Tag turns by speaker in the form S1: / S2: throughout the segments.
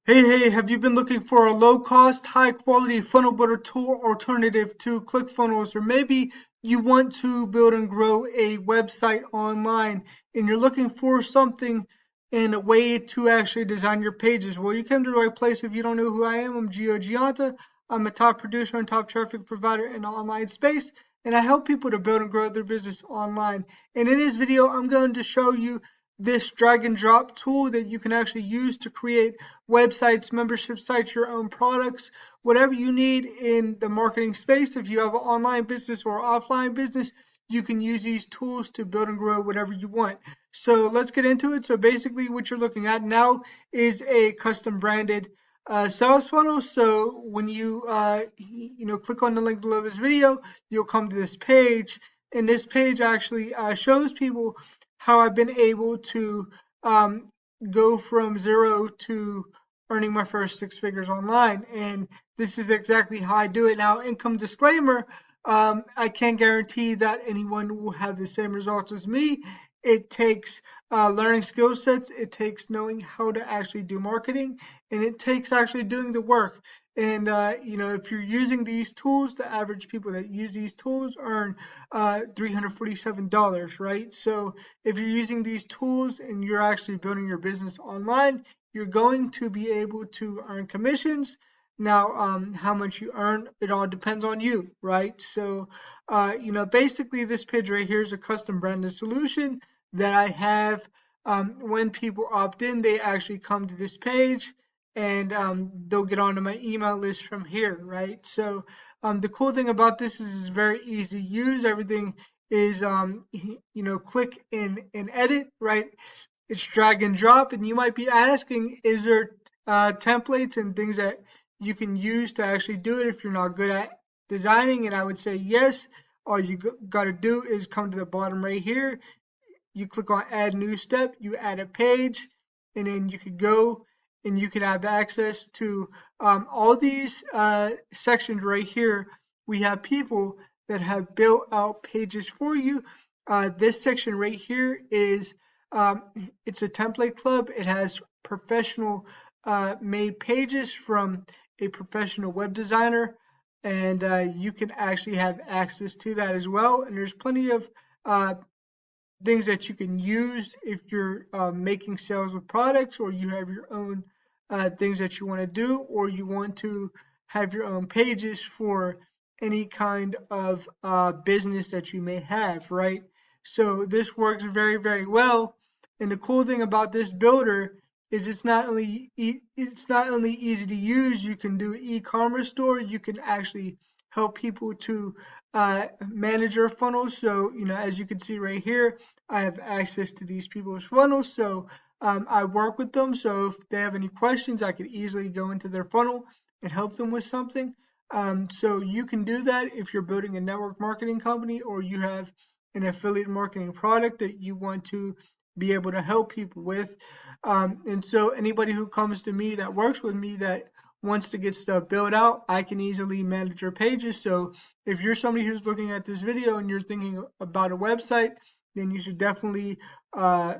S1: Hey, have you been looking for a low cost, high quality funnel builder tool alternative to Clickfunnels? Or maybe you want to build and grow a website online and you're looking for something in a way to actually design your pages. Well, you came to the right place. If you don't know who I am, I'm Gio Gianta. I'm a top producer and top traffic provider in the online space, and I help people to build and grow their business online. And in this video, I'm going to show you this drag and drop tool that you can actually use to create websites, membership sites, your own products, whatever you need in the marketing space. If you have an online business or offline business, you can use these tools to build and grow whatever you want. So let's get into it. So basically what you're looking at now is a custom branded sales funnel. So when you click on the link below this video, you'll come to this page, and this page actually shows people how I've been able to go from zero to earning my first six figures online. And this is exactly how I do it. Now, income disclaimer, I can't guarantee that anyone will have the same results as me. It takes learning skill sets, it takes knowing how to actually do marketing, and it takes actually doing the work. And if you're using these tools, the average people that use these tools earn $347, right? So if you're using these tools and you're actually building your business online, you're going to be able to earn commissions. Now, how much you earn, it all depends on you, right? So, basically this page right here is a custom branded solution that I have. When people opt in, they actually come to this page and they'll get onto my email list from here, right? So, the cool thing about this is it's very easy to use. Everything is, click and edit, right? It's drag and drop, and you might be asking, is there templates and things that you can use to actually do it if you're not good at designing? And I would say yes. All you got to do is come to the bottom right here. You click on add new step, you add a page, and then you could go and you could have access to all these sections right here. We have people that have built out pages for you. This section right here is it's a template club. It has professional made pages from a professional web designer, and you can actually have access to that as well. And there's plenty of things that you can use if you're making sales with products, or you have your own things that you want to do, or you want to have your own pages for any kind of business that you may have, right? So this works very, very well. And the cool thing about this builder is it's not only easy to use. You can do e-commerce store. You can actually help people to manage their funnels. So as you can see right here, I have access to these people's funnels. So I work with them. So if they have any questions, I could easily go into their funnel and help them with something. So you can do that if you're building a network marketing company, or you have an affiliate marketing product that you want to be able to help people with. And so anybody who comes to me that works with me that wants to get stuff built out, I can easily manage your pages. So if you're somebody who's looking at this video and you're thinking about a website, then you should definitely uh,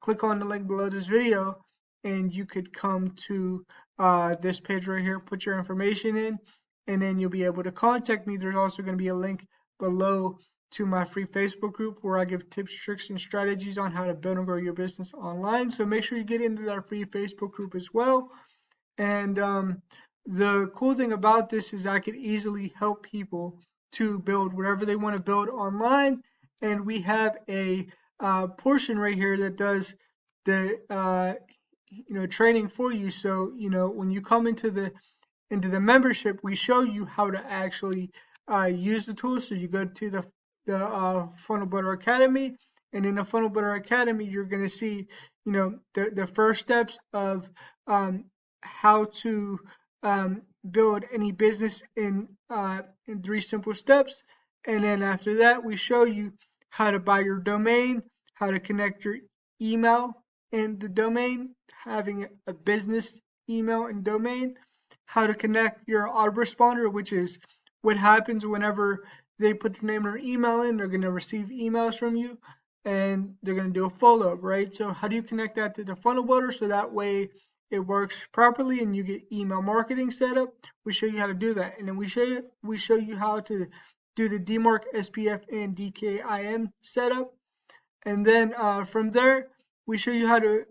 S1: click on the link below this video, and you could come to this page right here, put your information in, and then you'll be able to contact me. There's also going to be a link below to my free Facebook group where I give tips, tricks, and strategies on how to build and grow your business online. So make sure you get into that free Facebook group as well. And the cool thing about this is I could easily help people to build whatever they want to build online. And we have a portion right here that does the training for you. So when you come into the membership, we show you how to actually use the tool. So you go to the Funnel Builder Academy, and in the Funnel Builder Academy, you're going to see the first steps of how to build any business in three simple steps. And then after that, we show you how to buy your domain, how to connect your email and the domain, having a business email and domain, how to connect your autoresponder, which is what happens whenever they put their name or email in. They're going to receive emails from you, and they're going to do a follow-up, right? So how do you connect that to the funnel builder so that way it works properly and you get email marketing set up, we show you how to do that. And then we show you how to do the DMARC, SPF, and DKIM setup. And then from there, we show you how to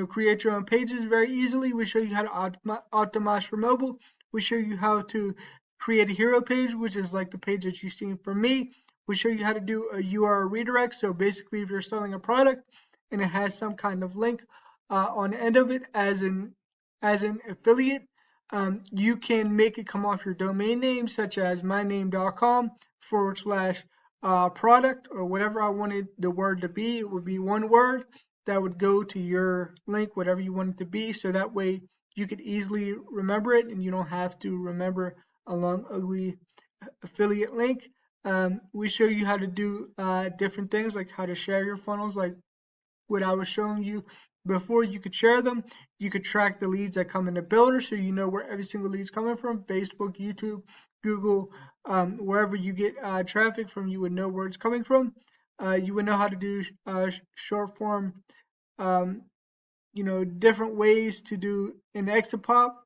S1: create your own pages very easily. We show you how to optimize for mobile. We show you how to create a hero page, which is like the page that you've seen from me. We show you how to do a URL redirect. So basically, if you're selling a product and it has some kind of link on the end of it as an affiliate, you can make it come off your domain name, such as myname.com/product or whatever I wanted the word to be. It would be one word that would go to your link, whatever you want it to be. So that way you could easily remember it and you don't have to remember a long, ugly affiliate link. We show you how to do different things, like how to share your funnels, like what I was showing you before. You could share them. You could track the leads that come in the builder, so you know where every single lead's coming from. Facebook, YouTube, Google, wherever you get traffic from, you would know where it's coming from. You would know how to do short form, different ways to do an exit pop.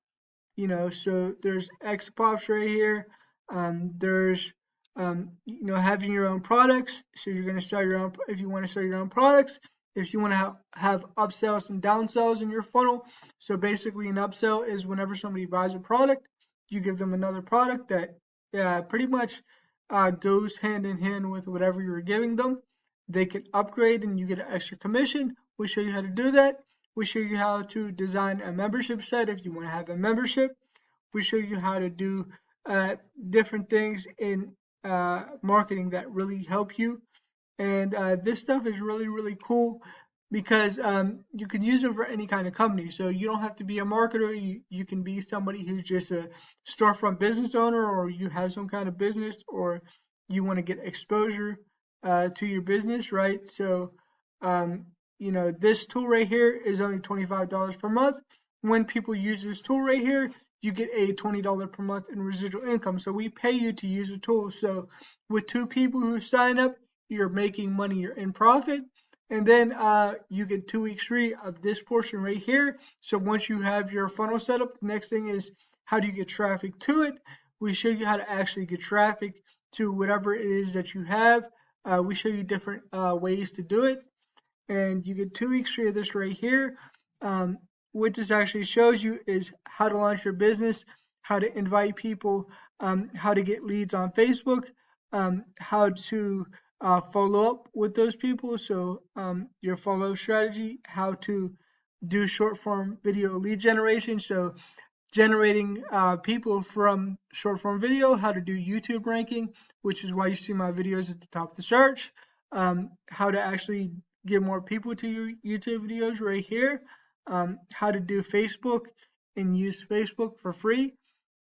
S1: So there's exit pops right here. There's having your own products. So you're going to sell your own, if you want to sell your own products. If you want to have upsells and downsells in your funnel. So basically an upsell is whenever somebody buys a product, you give them another product that pretty much goes hand in hand with whatever you're giving them. They can upgrade and you get an extra commission. We show you how to do that. We show you how to design a membership site if you want to have a membership. We show you how to do different things in marketing that really help you. And this stuff is really, really cool because you can use it for any kind of company. So you don't have to be a marketer. You can be somebody who's just a storefront business owner, or you have some kind of business, or you want to get exposure to your business, right? So, this tool right here is only $25 per month. When people use this tool right here, you get a $20 per month in residual income. So we pay you to use the tool. So with 2 people who sign up, you're making money, you're in profit. And then you get 2 weeks free of this portion right here. So once you have your funnel set up, the next thing is how do you get traffic to it? We show you how to actually get traffic to whatever it is that you have. We show you different ways to do it. And you get 2 weeks free of this right here. What this actually shows you is how to launch your business, how to invite people, how to get leads on Facebook, how to follow up with those people. So your follow strategy, how to do short form video lead generation. So generating people from short form video, how to do YouTube ranking, which is why you see my videos at the top of the search, how to actually get more people to your YouTube videos right here, how to do Facebook and use Facebook for free,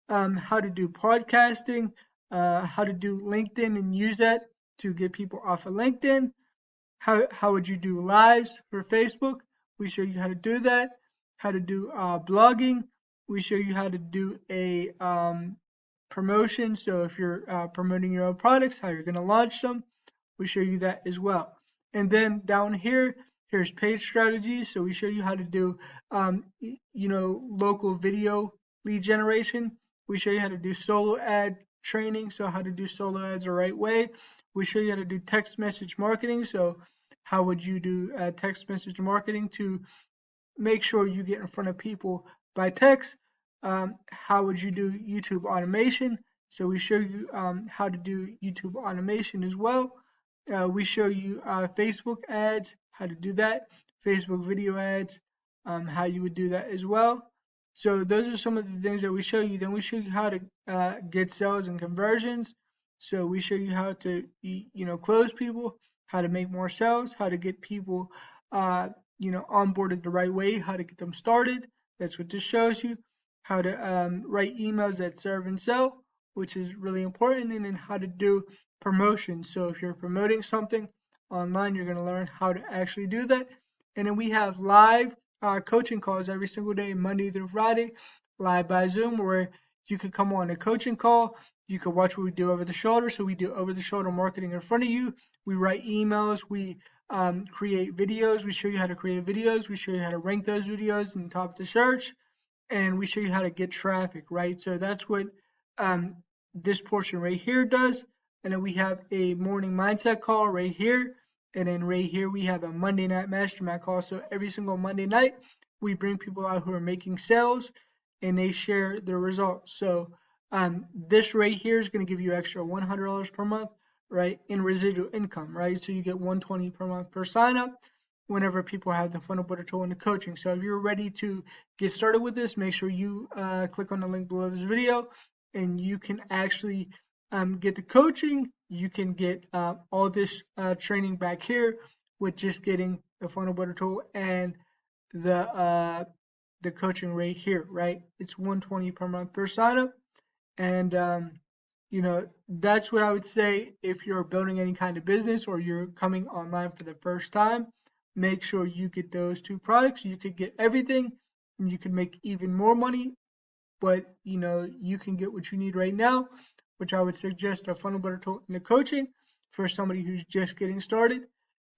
S1: how to do podcasting, how to do LinkedIn and use that to get people off of LinkedIn. How would you do lives for Facebook? We show you how to do that. How to do blogging. We show you how to do a promotion. So if you're promoting your own products, how you're going to launch them. We show you that as well. And then down here, here's page strategies. So we show you how to do, local video lead generation. We show you how to do solo ad training. So how to do solo ads the right way. We show you how to do text message marketing. So how would you do text message marketing to make sure you get in front of people by text? How would you do YouTube automation? So we show you how to do YouTube automation as well. We show you Facebook ads, how to do that, Facebook video ads, how you would do that as well. So those are some of the things that we show you. Then we show you how to get sales and conversions. So we show you how to, close people, how to make more sales, how to get people, onboarded the right way, how to get them started. That's what this shows you. How to write emails that serve and sell, which is really important, and then how to do promotions. So if you're promoting something online, you're going to learn how to actually do that. And then we have live coaching calls every single day, Monday through Friday, live by Zoom, where you could come on a coaching call. You could watch what we do over the shoulder. So we do over the shoulder marketing in front of you. We write emails. We create videos. We show you how to create videos. We show you how to rank those videos in top of the search, and we show you how to get traffic, right? So that's what um, this portion right here does. And then we have a morning mindset call right here. And then right here, we have a Monday night mastermind call. So every single Monday night, we bring people out who are making sales and they share their results. So this right here is going to give you extra $100 per month, right, in residual income, right? So you get $120 per month per sign up whenever people have the funnel builder tool and the coaching. So if you're ready to get started with this, make sure you click on the link below this video and you can actually get the coaching. You can get all this training back here with just getting the funnel builder tool and the coaching right here, right? It's 120 per month per sign up. And that's what I would say if you're building any kind of business or you're coming online for the first time. Make sure you get those two products. You could get everything and you can make even more money, but you can get what you need right now, which I would suggest a funnel builder tool and the coaching for somebody who's just getting started.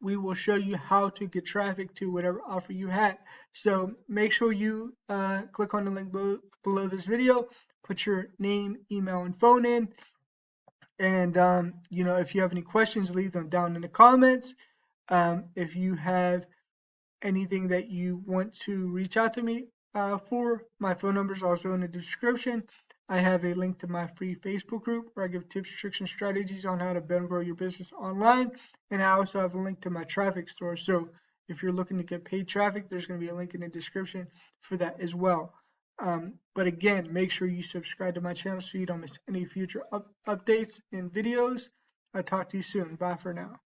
S1: We will show you how to get traffic to whatever offer you had. So make sure you click on the link below this video, put your name, email, and phone in. And, if you have any questions, leave them down in the comments. If you have anything that you want to reach out to me for, my phone number is also in the description. I have a link to my free Facebook group where I give tips, tricks, and strategies on how to build and grow your business online. And I also have a link to my traffic store. So if you're looking to get paid traffic, there's going to be a link in the description for that as well. But again, make sure you subscribe to my channel so you don't miss any future updates and videos. I'll talk to you soon. Bye for now.